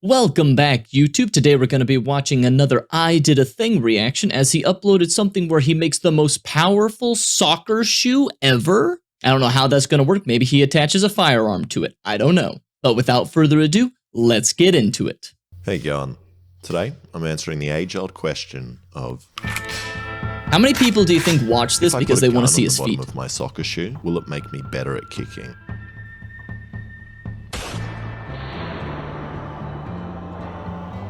Welcome back, YouTube. Today we're going to be watching another I Did a Thing reaction as he uploaded something where he makes the most powerful soccer shoe ever. I don't know how that's going to work. Maybe he attaches a firearm to it. I don't know. But without further ado, let's get into it. Hey, Gon. Today, I'm answering the age-old question of... How many people do you think watch this because they want to see his feet? If I put a gun on the bottom of my soccer shoe, will it make me better at kicking?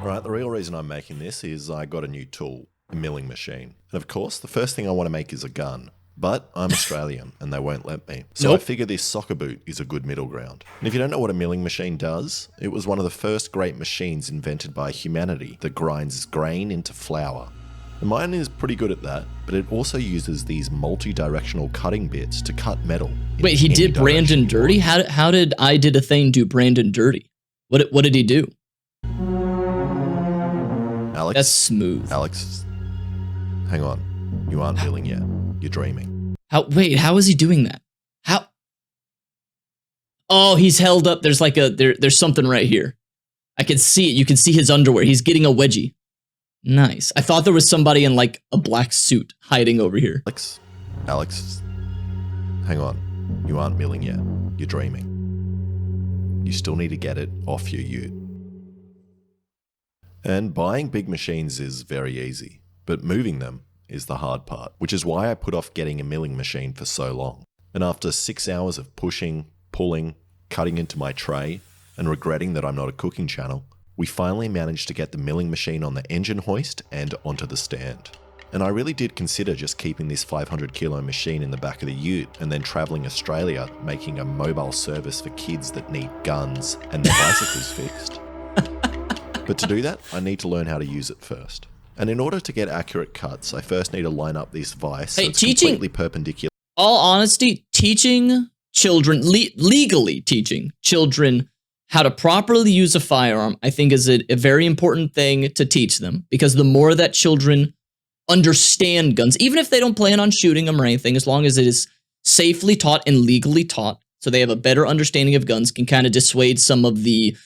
Right, the real reason I'm making this is I got a new tool, a milling machine. And of course, the first thing I want to make is a gun. But I'm Australian and they won't let me. So I figure this soccer boot is a good middle ground. And if you don't know what a milling machine does, it was one of the first great machines invented by humanity that grinds grain into flour. And mine is pretty good at that, but it also uses these multi-directional cutting bits to cut metal. Wait, he did Brandon dirty? How did I Did a Thing do Brandon dirty? What did he do? Alex, that's smooth. Alex, hang on. You aren't milling yet. You're dreaming. Wait, how is he doing that? How? Oh, he's held up. There's like there's something right here. I can see it. You can see his underwear. He's getting a wedgie. Nice. I thought there was somebody in like a black suit hiding over here. Alex, hang on. You aren't milling yet. You're dreaming. You still need to get it off your ute. And buying big machines is very easy, but moving them is the hard part, which is why I put off getting a milling machine for so long. And after 6 hours of pushing, pulling, cutting into my tray, and regretting that I'm not a cooking channel, we finally managed to get the milling machine on the engine hoist and onto the stand. And I really did consider just keeping this 500 kilo machine in the back of the ute and then traveling Australia, making a mobile service for kids that need guns and their bicycles fixed. But to do that, I need to learn how to use it first. And in order to get accurate cuts, I first need to line up this vise so it's completely perpendicular. All honesty, teaching children, legally teaching children how to properly use a firearm, I think is a very important thing to teach them. Because the more that children understand guns, even if they don't plan on shooting them or anything, as long as it is safely taught and legally taught, so they have a better understanding of guns, can kind of dissuade some of the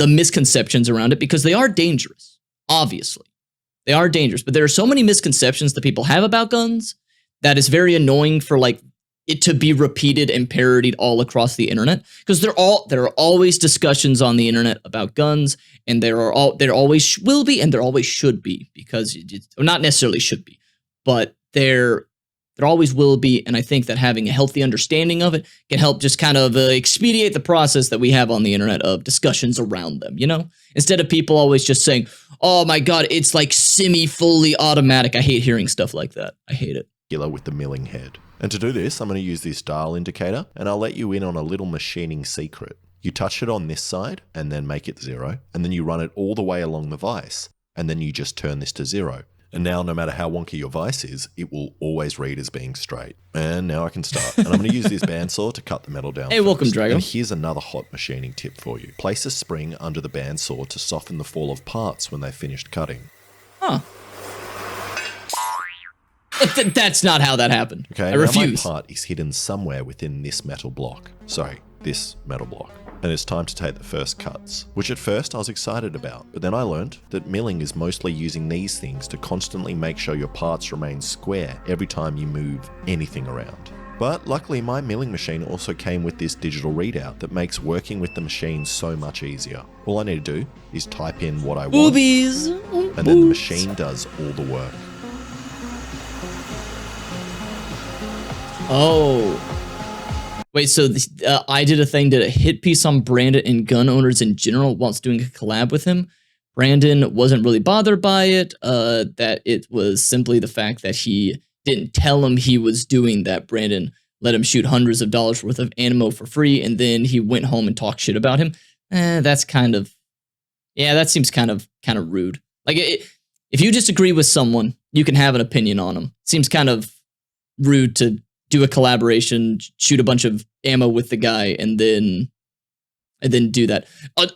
misconceptions around it, because they are dangerous, obviously. They are dangerous, but there are so many misconceptions that people have about guns that is very annoying for like it to be repeated and parodied all across the internet, because there are always discussions on the internet about guns, and there always will be, and there always should be, because not necessarily should be, but there always will be, and I think that having a healthy understanding of it can help just kind of expedite the process that we have on the internet of discussions around them, you know? Instead of people always just saying, oh my god, it's like semi-fully automatic. I hate hearing stuff like that. I hate it. With the milling head. And to do this, I'm going to use this dial indicator, and I'll let you in on a little machining secret. You touch it on this side, and then make it 0, and then you run it all the way along the vise, and then you just turn this to 0. And now, no matter how wonky your vise is, it will always read as being straight. And now I can start. And I'm going to use this bandsaw to cut the metal down. Hey, welcome, Drago. And here's another hot machining tip for you. Place a spring under the bandsaw to soften the fall of parts when they've finished cutting. Huh. That's not how that happened. Okay, I refuse. My part is hidden somewhere within this metal block. Sorry, this metal block. And it's time to take the first cuts, which at first I was excited about, but then I learned that milling is mostly using these things to constantly make sure your parts remain square every time you move anything around. But luckily my milling machine also came with this digital readout that makes working with the machine so much easier. All I need to do is type in what I want, Boobies. And then the machine does all the work. Oh. Wait, so I Did a Thing did a hit piece on Brandon and gun owners in general whilst doing a collab with him. Brandon wasn't really bothered by it, that it was simply the fact that he didn't tell him he was doing that. Brandon let him shoot hundreds of dollars worth of ammo for free, and then he went home and talked shit about him. That's kind of, yeah, that seems kind of rude. Like, if you disagree with someone, you can have an opinion on them. Seems kind of rude to do a collaboration, shoot a bunch of ammo with the guy, and then do that.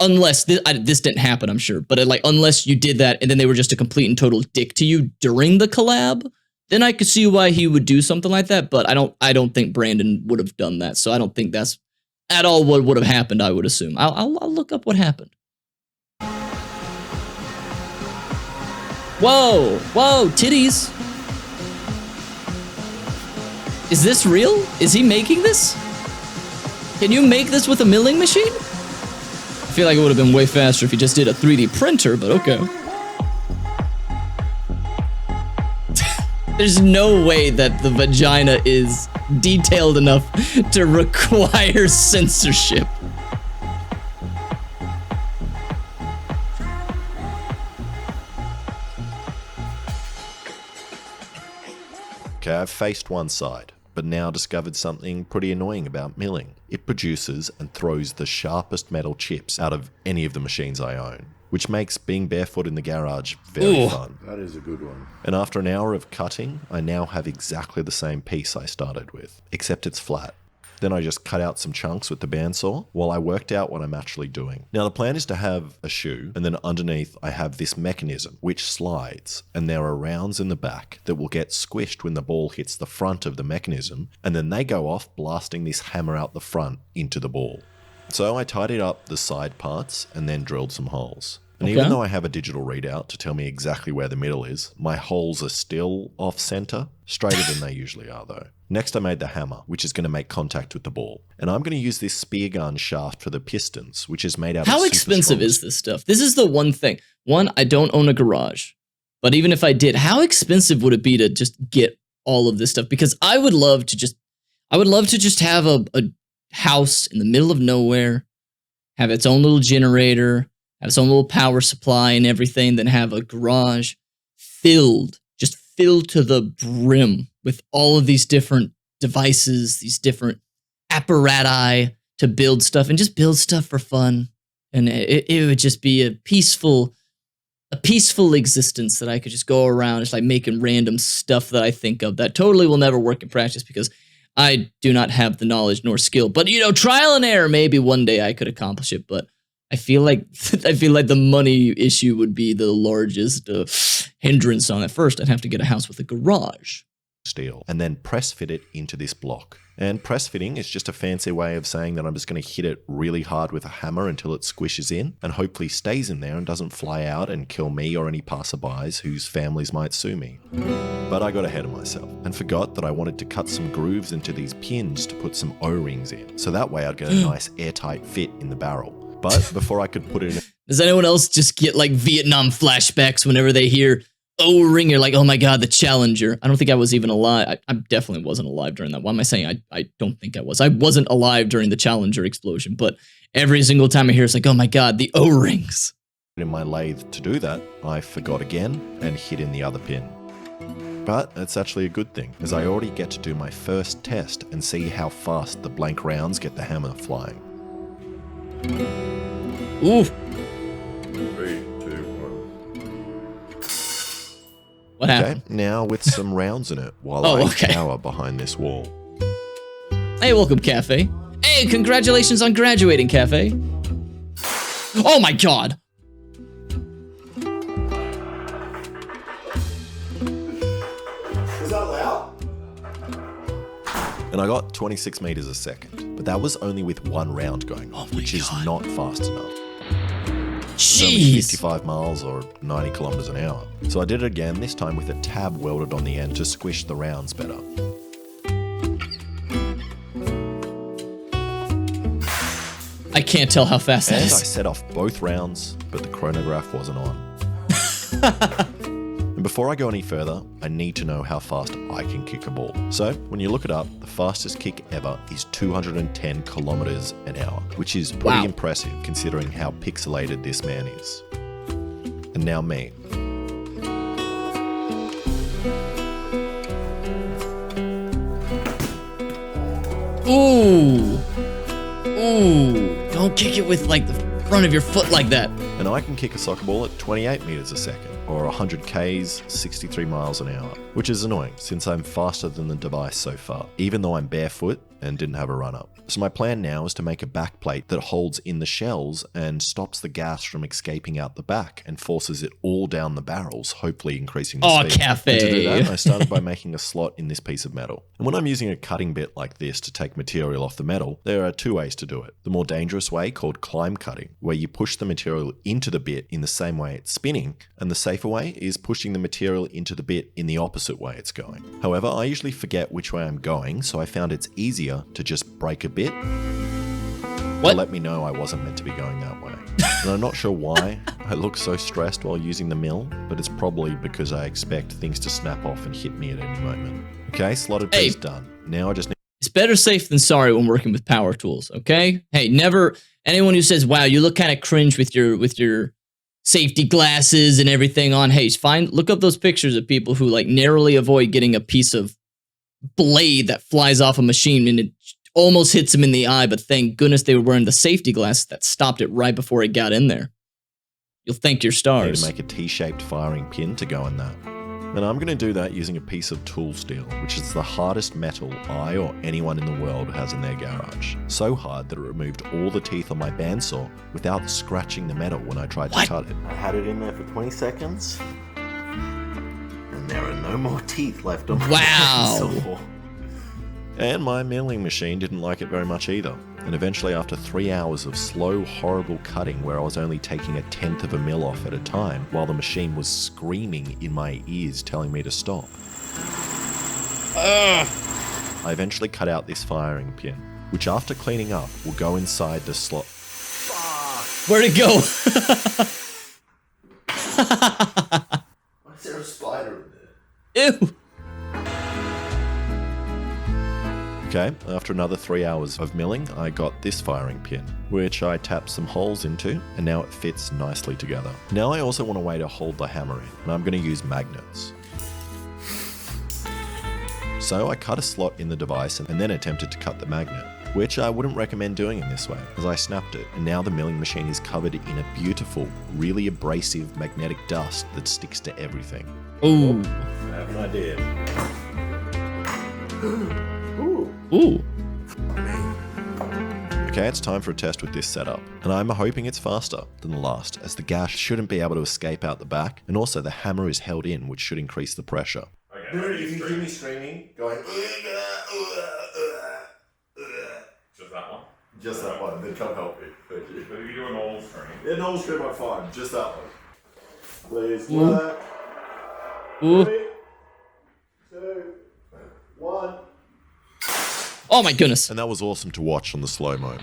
Unless this didn't happen, I'm sure. But like, unless you did that and then they were just a complete and total dick to you during the collab, then I could see why he would do something like that. But I don't think Brandon would have done that. So I don't think that's at all what would have happened. I would assume. I'll look up what happened. Whoa, whoa, titties. Is this real? Is he making this? Can you make this with a milling machine? I feel like it would have been way faster if he just did a 3D printer, but okay. There's no way that the vagina is detailed enough to require censorship. Okay, I've faced one side, but now discovered something pretty annoying about milling. It produces and throws the sharpest metal chips out of any of the machines I own, which makes being barefoot in the garage very fun. That is a good one. And after an hour of cutting, I now have exactly the same piece I started with, except it's flat. Then I just cut out some chunks with the bandsaw while I worked out what I'm actually doing. Now the plan is to have a shoe, and then underneath I have this mechanism which slides, and there are rounds in the back that will get squished when the ball hits the front of the mechanism, and then they go off blasting this hammer out the front into the ball. So I tidied up the side parts and then drilled some holes. And even though I have a digital readout to tell me exactly where the middle is, my holes are still off center, straighter than they usually are though. Next I made the hammer, which is going to make contact with the ball. And I'm going to use this spear gun shaft for the pistons, which is made out of How expensive is this stuff? This is the one thing. One, I don't own a garage. But even if I did, how expensive would it be to just get all of this stuff? Because I would love to just have a house in the middle of nowhere, have its own little generator, have its own little power supply and everything, then have a garage filled to the brim with all of these different devices, these different apparati to build stuff, and just build stuff for fun. And it would just be a peaceful existence that I could just go around just like making random stuff that I think of that totally will never work in practice because I do not have the knowledge nor skill. But trial and error, maybe one day I could accomplish it, but I feel like the money issue would be the largest hindrance on it. First, I'd have to get a house with a garage. Steel, and then press fit it into this block. And press fitting is just a fancy way of saying that I'm just going to hit it really hard with a hammer until it squishes in and hopefully stays in there and doesn't fly out and kill me or any passerbys whose families might sue me. But I got ahead of myself and forgot that I wanted to cut some grooves into these pins to put some O-rings in, so that way I'd get a nice airtight fit in the barrel. But before I could put it in... Does anyone else just get like Vietnam flashbacks whenever they hear O-ring? You're like, oh my god, the Challenger. I don't think I was even alive. I definitely wasn't alive during that. Why am I saying I don't think I was? I wasn't alive during the Challenger explosion, but every single time I hear it's like, oh my god, the O-rings. In my lathe to do that, I forgot again and hit in the other pin. But it's actually a good thing, as I already get to do my first test and see how fast the blank rounds get the hammer flying. Ooh. 3, 2, 1. What happened? Okay, now with some rounds in it while I cower behind this wall. Hey, welcome, Cafe. Hey, congratulations on graduating, Cafe. Oh my god. Is that loud? And I got 26 meters a second, but that was only with one round going off, which is not fast enough. It's only 55 miles or 90 kilometers an hour. So I did it again, this time with a tab welded on the end to squish the rounds better. I can't tell how fast that And I is. set off both rounds, but the chronograph wasn't on. And before I go any further, I need to know how fast I can kick a ball. So when you look it up, the fastest kick ever is 210 kilometers an hour, which is pretty impressive considering how pixelated this man is. And now me. Ooh. Ooh. Don't kick it with like the front of your foot like that. And I can kick a soccer ball at 28 meters a second, or 100 Ks, 63 miles an hour, which is annoying since I'm faster than the device so far. Even though I'm barefoot, and didn't have a run up. So my plan now is to make a back plate that holds in the shells and stops the gas from escaping out the back and forces it all down the barrels, hopefully increasing the speed. Cafe. And to do that, I started by making a slot in this piece of metal. And when I'm using a cutting bit like this to take material off the metal, there are two ways to do it. The more dangerous way, called climb cutting, where you push the material into the bit in the same way it's spinning, and the safer way is pushing the material into the bit in the opposite way it's going. However, I usually forget which way I'm going, so I found it's easier to just break a bit. What? To let me know I wasn't meant to be going that way. And I'm not sure why I look so stressed while using the mill, but it's probably because I expect things to snap off and hit me at any moment. Okay, slotted piece done. Now I just need... It's better safe than sorry when working with power tools, okay? Hey, never... Anyone who says, wow, you look kind of cringe with your safety glasses and everything on, hey, look up those pictures of people who like narrowly avoid getting a piece of blade that flies off a machine and it almost hits them in the eye, but thank goodness they were wearing the safety glasses that stopped it right before it got in there. You'll thank your stars. to make a T-shaped firing pin to go in that. And I'm going to do that using a piece of tool steel, which is the hardest metal I or anyone in the world has in their garage. So hard that it removed all the teeth on my bandsaw without scratching the metal when I tried to cut it. I had it in there for 20 seconds, and there are no more teeth left on my bandsaw. And my milling machine didn't like it very much either. And eventually, after 3 hours of slow, horrible cutting where I was only taking 1/10 of a mil off at a time, while the machine was screaming in my ears telling me to stop, I eventually cut out this firing pin, which after cleaning up will go inside the slot. Where'd it go? Why is there a spider in there? Ew. Okay, after another 3 hours of milling, I got this firing pin, which I tapped some holes into, and now it fits nicely together. Now I also want a way to hold the hammer in, and I'm going to use magnets. So I cut a slot in the device and then attempted to cut the magnet, which I wouldn't recommend doing in this way, as I snapped it, and now the milling machine is covered in a beautiful, really abrasive magnetic dust that sticks to everything. Ooh. I have an idea. Ooh. Okay, it's time for a test with this setup, and I'm hoping it's faster than the last, as the gas shouldn't be able to escape out the back, and also the hammer is held in, which should increase the pressure. Dude, if you hear me screaming, going... Just that one? Just that one, then come help me. Thank you. But if you do a normal screen. Yeah, normal scream, I'm fine. Just that one. Please. Ooh. 3, 2, 1. Oh my goodness. And that was awesome to watch on the slow-mo.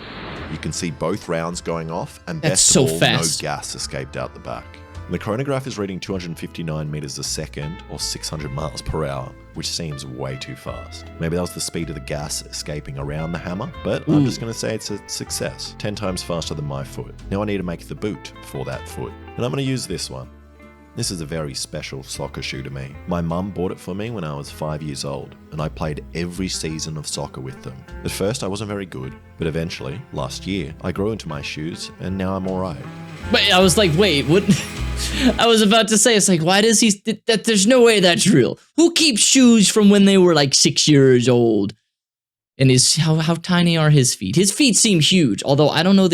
You can see both rounds going off, and That's best so of all, fast. no gas escaped out the back. The chronograph is reading 259 meters a second, or 600 miles per hour, which seems way too fast. Maybe that was the speed of the gas escaping around the hammer, but I'm just going to say it's a success. 10 times faster than my foot. Now I need to make the boot for that foot, and I'm going to use this one. This is a very special soccer shoe to me. My mum bought it for me when I was 5 years old, and I played every season of soccer with them. At first I wasn't very good, but eventually, last year, I grew into my shoes, and now I'm alright. But I was like, wait, what? I was about to say, it's like, why does he, that there's no way that's real. Who keeps shoes from when they were like 6 years old? And how tiny are his feet? His feet seem huge, although I don't know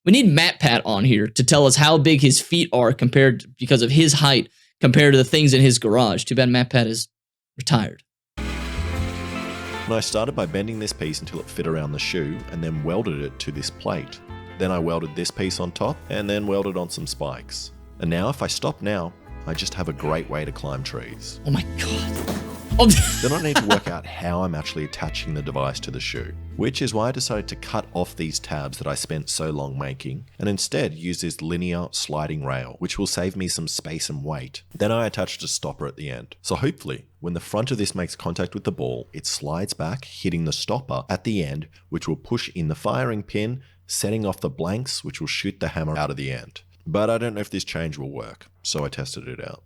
we need MatPat on here to tell us how big his feet are because of his height compared to the things in his garage. Too bad MatPat is retired. And I started by bending this piece until it fit around the shoe, and then welded it to this plate. Then I welded this piece on top, and then welded on some spikes. And now, if I stop now, I just have a great way to climb trees. Oh my god. Oh. Then I need to work out how I'm actually attaching the device to the shoe, which is why I decided to cut off these tabs that I spent so long making, and instead use this linear sliding rail, which will save me some space and weight. Then I attached a stopper at the end. So hopefully, when the front of this makes contact with the ball, it slides back, hitting the stopper at the end, which will push in the firing pin, setting off the blanks, which will shoot the hammer out of the end. But I don't know if this change will work, so I tested it out.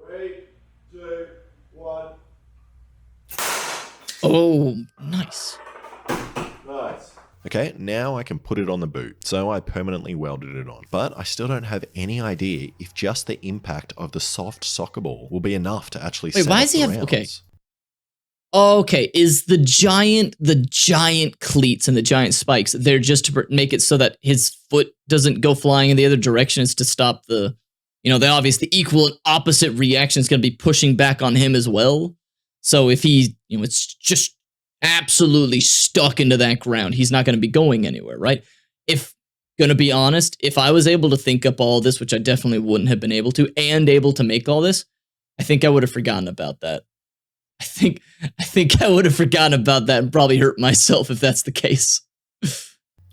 3, 2, 1. Oh, nice. Nice. Okay, now I can put it on the boot, so I permanently welded it on. But I still don't have any idea if just the impact of the soft soccer ball will be enough to actually set why off does he the have... Okay. rounds. Okay, is the giant cleats and the giant spikes, they're just to make it so that his foot doesn't go flying in the other direction. It's to stop the, the obvious, the equal and opposite reaction is going to be pushing back on him as well. So if he, it's just absolutely stuck into that ground, he's not going to be going anywhere, right? If, going to be honest, if I was able to think up all this, which I definitely wouldn't have been able to, and able to make all this, I think I would have forgotten about that. I think I would have forgotten about that and probably hurt myself if that's the case.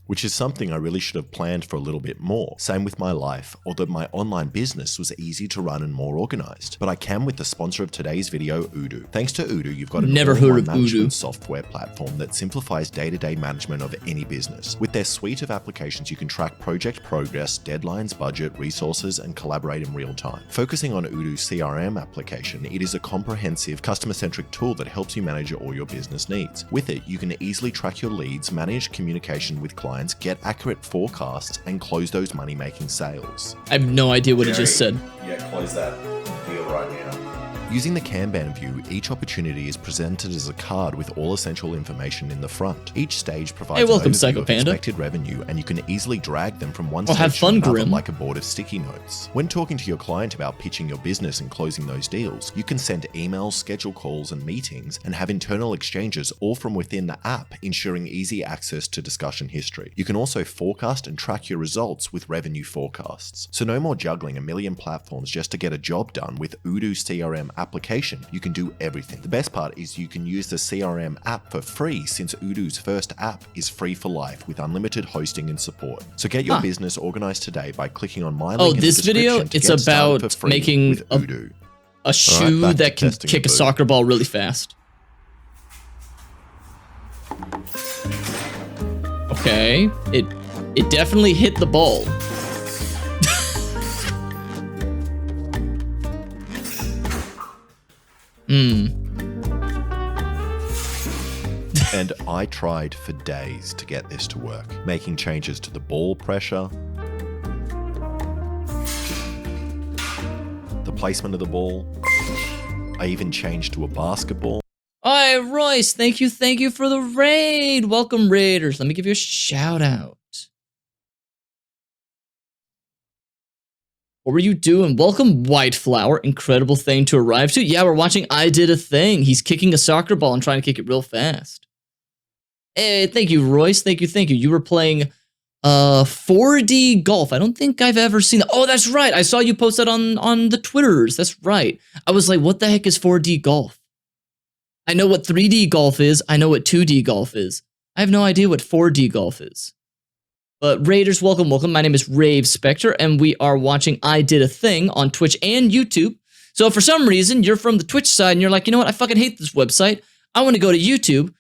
Which is something I really should have planned for a little bit more. Same with my life, although my online business was easy to run and more organized. But I can with the sponsor of today's video, Odoo. Thanks to Odoo, you've got an all-in-one management software platform that simplifies day-to-day management of any business. With their suite of applications, you can track project progress, deadlines, budget, resources, and collaborate in real time. Focusing on Odoo's CRM application, it is a comprehensive, customer-centric tool that helps you manage all your business needs. With it, you can easily track your leads, manage communication with clients, get accurate forecasts, and close those money-making sales. I have no idea what it just said. Yeah, close that deal right now. Using the Kanban view, each opportunity is presented as a card with all essential information in the front. Each stage provides an overview of expected revenue, and you can easily drag them from one stage to another like a board of sticky notes. When talking to your client about pitching your business and closing those deals, you can send emails, schedule calls and meetings, and have internal exchanges all from within the app, ensuring easy access to discussion history. You can also forecast and track your results with revenue forecasts. So no more juggling a million platforms just to get a job done. With Odoo CRM application, you can do everything. The best part is you can use the CRM app for free, since Odoo's first app is free for life with unlimited hosting and support. So get your business organized today by clicking on my link in the description. This video, it's about making a shoe that can kick a soccer ball really fast. Okay, it definitely hit the ball. And I tried for days to get this to work, making changes to the ball pressure, the placement of the ball. I even changed to a basketball. Hi, Royce. Thank you for the raid. Welcome, Raiders. Let me give you a shout out. What were you doing? Welcome, White Flower. Incredible thing to arrive to. Yeah, we're watching I Did a Thing. He's kicking a soccer ball and trying to kick it real fast. Hey, thank you, Royce. Thank you. You were playing 4D golf. I don't think I've ever seen that. Oh, that's right. I saw you post that on the Twitters. That's right. I was like, what the heck is 4D golf? I know what 3D golf is. I know what 2D golf is. I have no idea what 4D golf is. But Raiders, welcome. My name is RaveSpecter, and we are watching I Did a Thing on Twitch and YouTube. So if for some reason you're from the Twitch side and you're like, you know what, I fucking hate this website. I want to go to YouTube.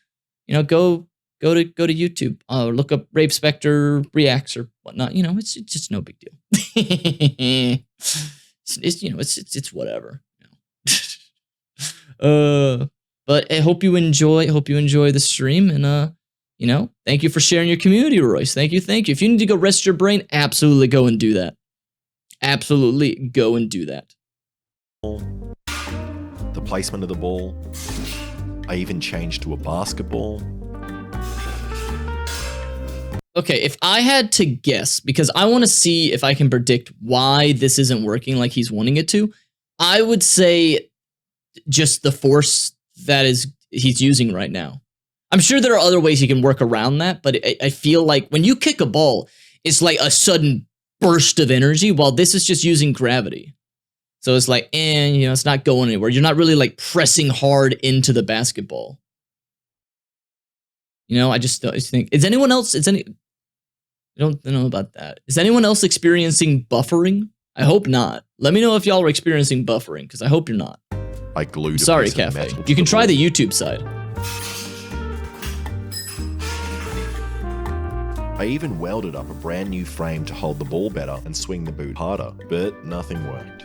Go to YouTube. Look up RaveSpecter reacts or whatnot. It's just no big deal. it's whatever. But I hope you enjoy the stream, and thank you for sharing your community, Royce. Thank you. If you need to go rest your brain, absolutely go and do that. Absolutely go and do that. The placement of the ball. I even changed to a basketball. Okay, if I had to guess, because I want to see if I can predict why this isn't working like he's wanting it to, I would say just the force that he's using right now. I'm sure there are other ways you can work around that, but I feel like when you kick a ball, it's like a sudden burst of energy, while this is just using gravity. So it's like, it's not going anywhere. You're not really like pressing hard into the basketball. I just think, is anyone else, I don't know about that. Is anyone else experiencing buffering? I hope not. Let me know if y'all are experiencing buffering, because I hope you're not. I glued Sorry, Cafe. You can try the YouTube side. I even welded up a brand new frame to hold the ball better and swing the boot harder, but nothing worked.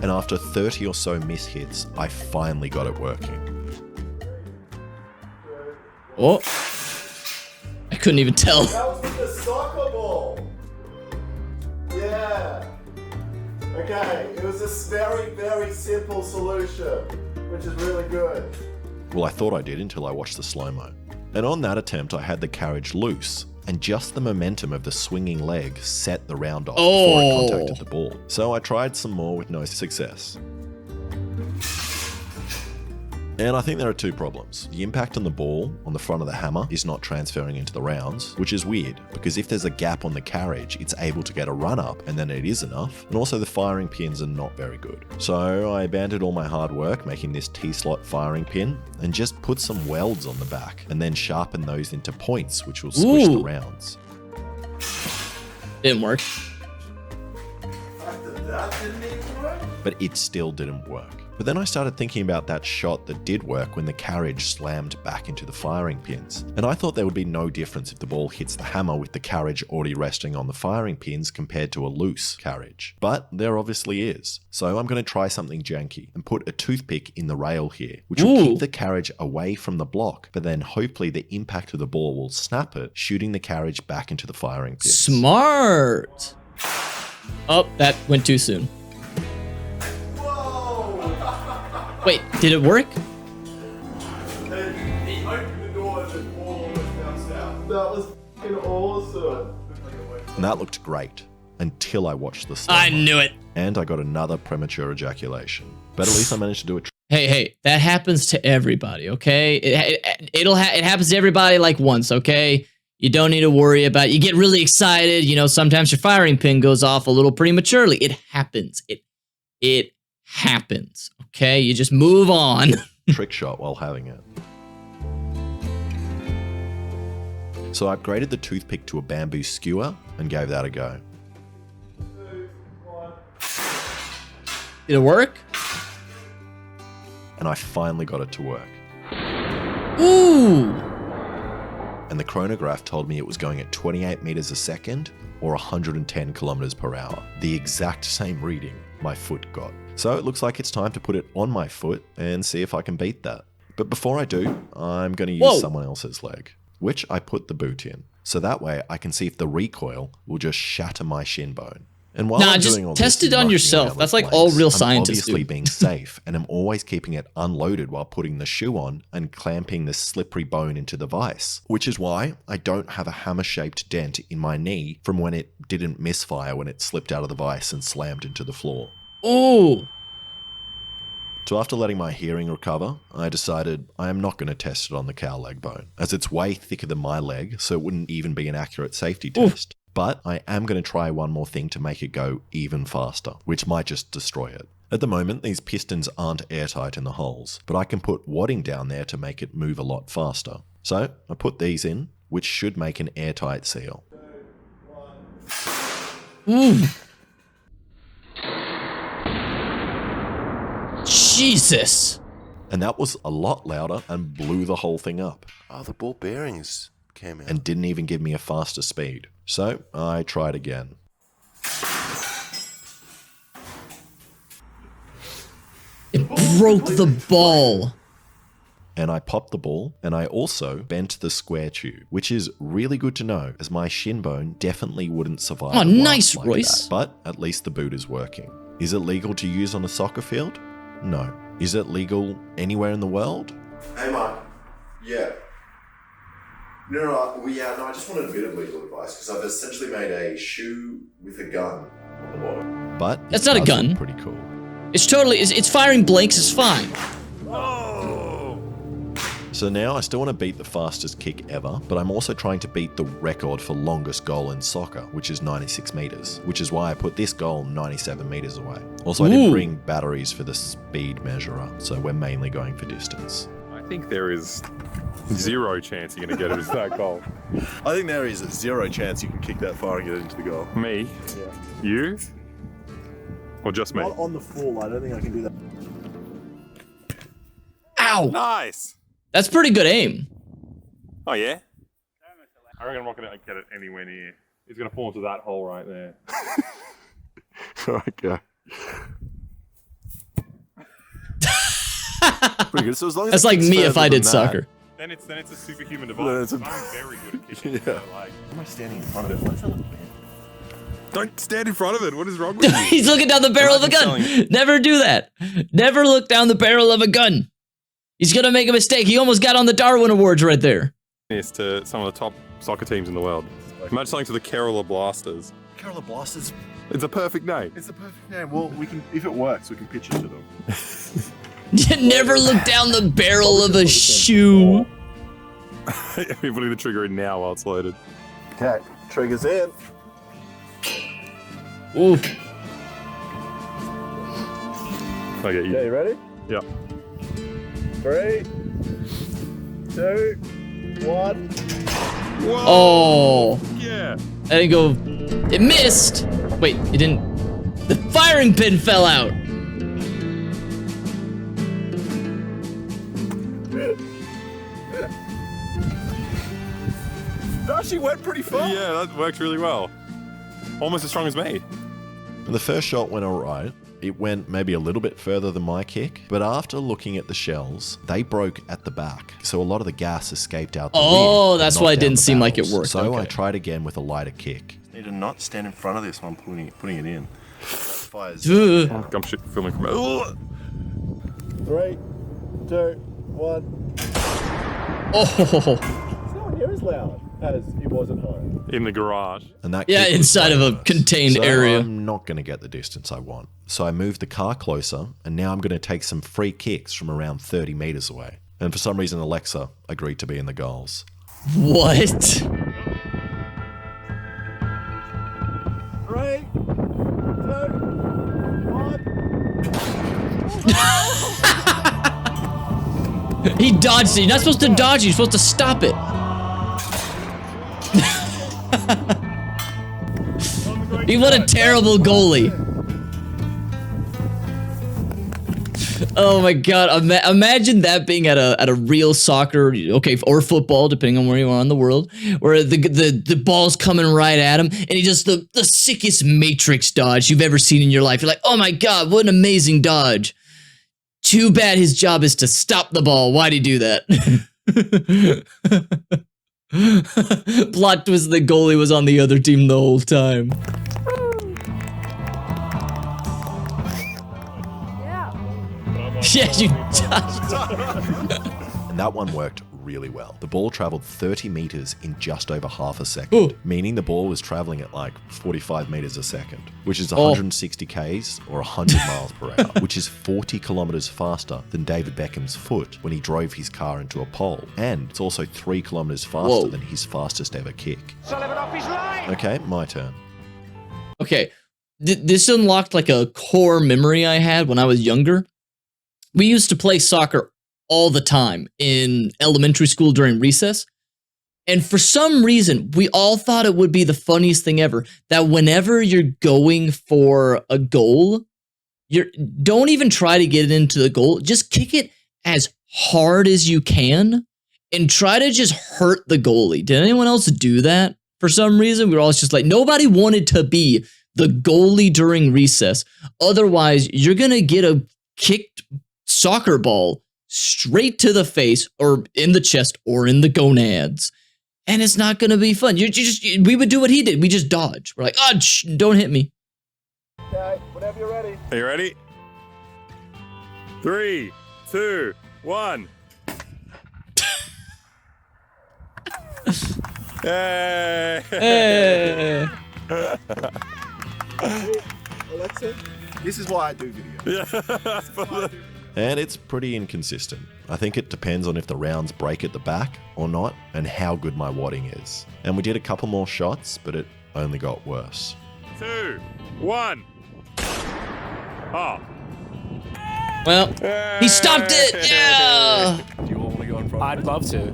And after 30 or so mishits, I finally got it working. Oh. I couldn't even tell. That was with the soccer ball. Yeah. Okay, it was a very, very simple solution, which is really good. Well, I thought I did until I watched the slow-mo. And on that attempt, I had the carriage loose, and just the momentum of the swinging leg set the round off before it contacted the ball. So I tried some more with no success. And I think there are two problems. The impact on the ball on the front of the hammer is not transferring into the rounds, which is weird, because if there's a gap on the carriage, it's able to get a run up, and then it is enough. And also the firing pins are not very good. So I abandoned all my hard work making this T-slot firing pin, and just put some welds on the back, and then sharpen those into points, which will squish the rounds. Didn't work. That didn't even work? But it still didn't work. But then I started thinking about that shot that did work when the carriage slammed back into the firing pins. And I thought there would be no difference if the ball hits the hammer with the carriage already resting on the firing pins compared to a loose carriage. But there obviously is. So I'm going to try something janky and put a toothpick in the rail here, which will keep the carriage away from the block, but then hopefully the impact of the ball will snap it, shooting the carriage back into the firing pins. Smart. Oh, that went too soon. Wait, did it work? He opened the door and the ball almost bounced out. That was fucking awesome. And that looked great until I watched the slow-mo. I knew it. And I got another premature ejaculation. But at least I managed to do it. Hey, that happens to everybody, okay? It happens to everybody like once, okay? You don't need to worry about it. You get really excited, you know, sometimes your firing pin goes off a little prematurely. It happens. It happens, okay? You just move on. Trick shot while having it. So I upgraded the toothpick to a bamboo skewer and gave that a go. Did it work? And I finally got it to work. Ooh! And the chronograph told me it was going at 28 meters a second or 110 kilometers per hour. The exact same reading my foot got. So it looks like it's time to put it on my foot and see if I can beat that. But before I do, I'm going to use someone else's leg, which I put the boot in. So that way I can see if the recoil will just shatter my shin bone. And while I'm just doing all test this it on mucking yourself. around That's with like all blades, real I'm scientists obviously do. being safe, and I'm always keeping it unloaded while putting the shoe on and clamping the slippery bone into the vise. Which is why I don't have a hammer-shaped dent in my knee from when it didn't misfire when it slipped out of the vise and slammed into the floor. Ooh! So after letting my hearing recover, I decided I am not going to test it on the cow leg bone, as it's way thicker than my leg, so it wouldn't even be an accurate safety test. But I am going to try one more thing to make it go even faster, which might just destroy it. At the moment, these pistons aren't airtight in the holes, but I can put wadding down there to make it move a lot faster. So I put these in, which should make an airtight seal. Jesus! And that was a lot louder and blew the whole thing up. Oh, the ball bearings came out. And didn't even give me a faster speed. So I tried again. It broke the ball. And I popped the ball, and I also bent the square tube, which is really good to know, as my shin bone definitely wouldn't survive. Oh, a blast nice, like Royce. that. But at least the boot is working. Is it legal to use on a soccer field? No. Is it legal anywhere in the world? Hey, Mark. Yeah. No, I just wanted a bit of legal advice because I've essentially made a shoe with a gun on the bottom. But That's it not a does look gun. pretty cool. It's totally, it's firing blanks is fine. So now I still want to beat the fastest kick ever, but I'm also trying to beat the record for longest goal in soccer, which is 96 meters, which is why I put this goal 97 meters away. Also, I didn't bring batteries for the speed measurer, so we're mainly going for distance. I think there is zero chance you're going to get it as that goal. I think there is a zero chance you can kick that far and get it into the goal. Me? Yeah. You? Or just me? Not on the full. I don't think I can do that. Ow! Nice! That's pretty good aim. Oh, yeah? I reckon I'm not going to get it anywhere near. He's going to fall into that hole right there. Okay. Pretty good. So as long as That's it like kicks me if further I than did that- soccer. Then it's a superhuman Then device. it's a- I'm very good at kicking. Yeah. So, like, Why am I standing in front of it? Why does that look bent? Don't stand in front of it. What is wrong with you? He's looking down the barrel of a gun. Never do that. Never look down the barrel of a gun. He's gonna make a mistake. He almost got on the Darwin Awards right there. Yes, to some of the top soccer teams in the world. Imagine something to the Kerala Blasters. Kerala Blasters. It's a perfect name. It's a perfect name. Well, we can, if it works, we can pitch it to them. Never look down the barrel of a shoe. We're putting the trigger in now while it's loaded. Okay, triggers in. Ooh. Okay, Yeah, you ready? Yeah. 3, 2, 1. Whoa! Oh. Yeah. I didn't go. It missed. Wait, it didn't. The firing pin fell out. That actually went pretty far. Yeah, that worked really well. Almost as strong as me. The first shot went alright. It went maybe a little bit further than my kick, but after looking at the shells, they broke at the back, so a lot of the gas escaped out the rear. Oh, and that's knocked why it down didn't the seem like it barrels. worked. So I Okay. tried again with a lighter kick. Need to not stand in front of this while I'm putting it in. Fires. Ugh. I'm filming from it. 3, 2, 1. Oh. It's nowhere near as loud as it was at home. In the garage. And that Yeah, kick was inside of a worse. contained So area. I'm not going to get the distance I want. So I moved the car closer, and now I'm going to take some free kicks from around 30 meters away. And for some reason, Alexa agreed to be in the goals. What? 3, 2, 1. He dodged it. You're not supposed to dodge it. You're supposed to stop it. What a terrible goalie. Oh my god, imagine that being at a real soccer, okay, or football, depending on where you are in the world, where the ball's coming right at him, and he just the sickest matrix dodge you've ever seen in your life. You're like, oh my god, what an amazing dodge. Too bad his job is to stop the ball. Why'd he do that? Plot twist, the goalie was on the other team the whole time. Yeah, you dodged. And that one worked really well. The ball traveled 30 meters in just over half a second, Ooh. meaning the ball was traveling at like 45 meters a second, which is Oh. 160 Ks or 100 miles per hour, which is 40 kilometers faster than David Beckham's foot when he drove his car into a pole. And it's also 3 kilometers faster Whoa. than his fastest ever kick. Okay, my turn. Okay, this unlocked like a core memory I had when I was younger. We used to play soccer all the time in elementary school during recess. And for some reason, we all thought it would be the funniest thing ever that whenever you're going for a goal, don't even try to get it into the goal. Just kick it as hard as you can and try to just hurt the goalie. Did anyone else do that? For some reason, we were all just like, nobody wanted to be the goalie during recess. Otherwise, you're going to get a kicked soccer ball straight to the face or in the chest or in the gonads. And it's not going to be fun. We would do what he did. We just dodge. We're like, oh, don't hit me. Okay, whenever you're ready. Are you ready? 3, 2, 1. Hey! Eh. Alexa, this is why I do videos. Yeah. And it's pretty inconsistent. I think it depends on if the rounds break at the back or not, and how good my wadding is. And we did a couple more shots, but it only got worse. 2, 1. Oh. Well, he stopped it. Yeah. Do you all want to go in front? I'd love to.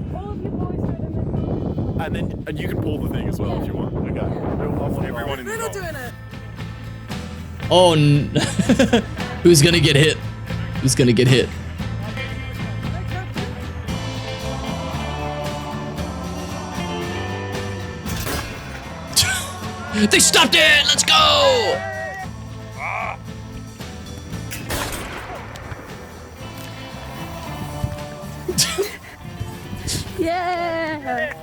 And you can pull the thing as well if you want. Okay. Everyone in the We're not doing it. Oh, who's going to get hit? Who's going to get hit? They stopped it! Let's go! Yeah.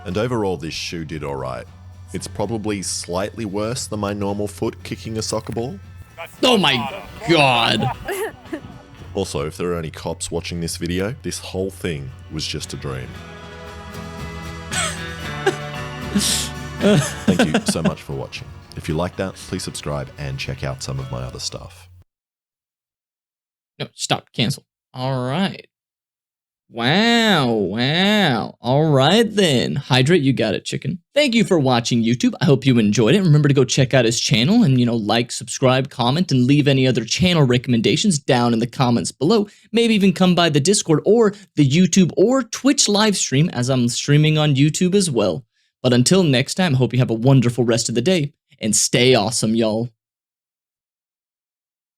And overall, this shoe did alright. It's probably slightly worse than my normal foot kicking a soccer ball. Oh my god. Also, if there are any cops watching this video, this whole thing was just a dream. Thank you so much for watching. If you like that, please subscribe and check out some of my other stuff. No, stop. Cancel. All right. Wow. All right then. Hydrate, you got it, chicken. Thank you for watching, YouTube. I hope you enjoyed it. Remember to go check out his channel and, like, subscribe, comment, and leave any other channel recommendations down in the comments below. Maybe even come by the Discord or the YouTube or Twitch live stream, as I'm streaming on YouTube as well. But until next time, I hope you have a wonderful rest of the day and stay awesome, y'all.